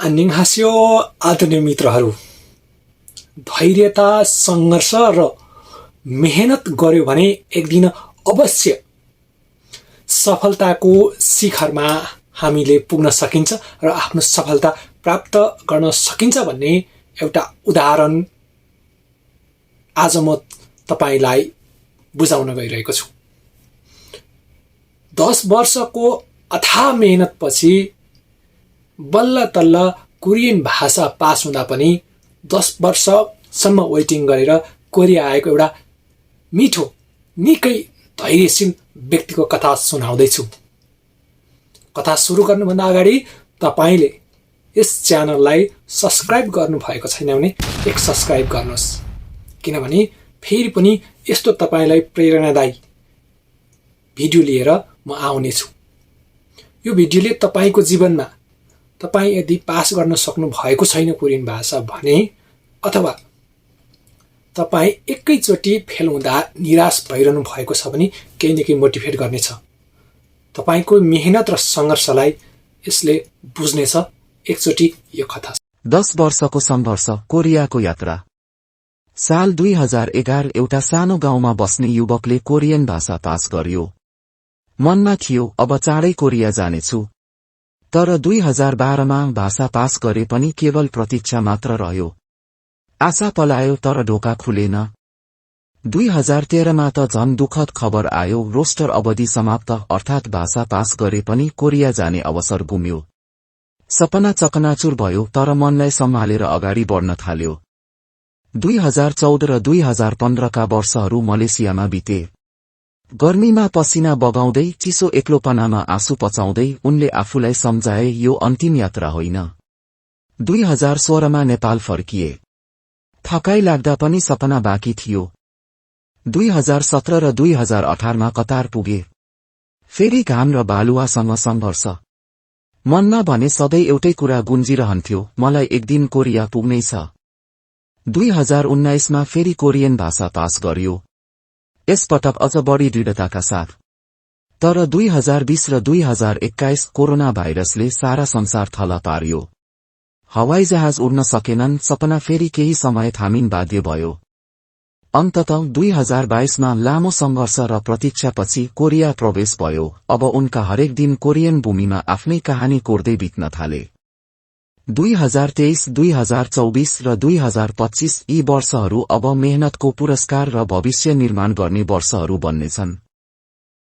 अन्यहास्यो आदरणीय मित्रहरू, धैर्यता, संघर्ष र मेहनत गर्यो भने एक दिन अवश्य सफलताको शिखरमा हामीले पुग्न सकिन्छ र आफ्नो सफलता प्राप्त गर्न सकिन्छ भन्ने एउटा उदाहरण आज म तपाईलाई बुझाउन गइरहेको छु। 10 वर्षको अथाह मेहनतपछि बल्ल तल्ल कोरियन भाषा पास हुँदा पनि 10 वर्षसम्म वेटिङ गरेर कोरिया आएको एउटा मिठो निकै धैर्यशील व्यक्तिको कथा सुनाउँदैछु। कथा सुरु गर्नुभन्दा अगाडि तपाईले यस च्यानललाई सब्स्क्राइब गर्नुभएको छैन भने एक सब्स्क्राइब गर्नुहोस्, किनभने फेरि पनि यस्तो तपाईलाई प्रेरणादायी भिडियो लिएर म आउनेछु। यो भिडियोले तपाईको जीवनमा तपाई यदि पास गर्न सक्नु भएको छैन कोरियन भाषा भने, अथवा तपाई एकैचोटी फेल हुँदा निराश भइरहनु भएको छ भने केही न केही मोटिभेट गर्नेछ। तपाईको मेहनत र संघर्षलाई यसले बुझ्नेछ। एकचोटी यो कथा। 10 वर्षको सङ्घर्ष, कोरियाको यात्रा। साल 2011 एउटा सानो गाउँमा बस्ने युवकले कोरियन भाषा पास गर्यो। मनमा थियो अब चाँडै कोरिया जानेछु। तर 2012 मा भाषा पास गरे पनि केवल प्रतीक्षा मात्र रह्यो। आशा पलायो तर ढोका खुलेन। 2013 मा त झन् दुःखद खबर आयो, रोस्टर अवधि समाप्त, अर्थात् भाषा पास गरे पनि कोरिया जाने अवसर गुम्यो। सपना चकनाचुर भयो, तर मनलाई सम्हालेर अगाडि बढ्न थाल्यो। 2014 र 2015 का वर्षहरू मलेसियामा बिते। गर्मीमा पसिना बगाउँदै, चिसो एक्लोपनामा आँसु पचाउँदै उनले आफूलाई सम्झाए यो अन्तिम यात्रा होइन। 2016 मा नेपाल फर्किए। थकाइ लाग्दा पनि सपना बाँकी थियो। 2017 र 2018 मा कतार पुगे। फेरि घाम र बालुवासँग सङ्घर्ष। मनमा भने सधैँ एउटै कुरा गुन्जिरहन्थ्यो, मलाई एक दिन कोरिया पुग्नै छ। 2019 मा फेरि कोरियन भाषा पास गर्यो, यसपटक अझ बढी दृढताका साथ। तर 2020 र 2021 कोरोना भाइरसले सारा संसार थला पार्यो। हवाईजहाज उड्न सकेनन्, सपना फेरि केही समय थामिन बाध्य भयो। अन्ततः 2022 मा लामो सङ्घर्ष र प्रतीक्षापछि कोरिया प्रवेश भयो। अब उनका हरेक दिन कोरियन भूमिमा आफ्नै कहानी कोर्दै बित्न थाले। 2023, 2024 र 2025 यी वर्षहरू अब मेहनतको पुरस्कार र भविष्य निर्माण गर्ने वर्षहरू बन्नेछन्।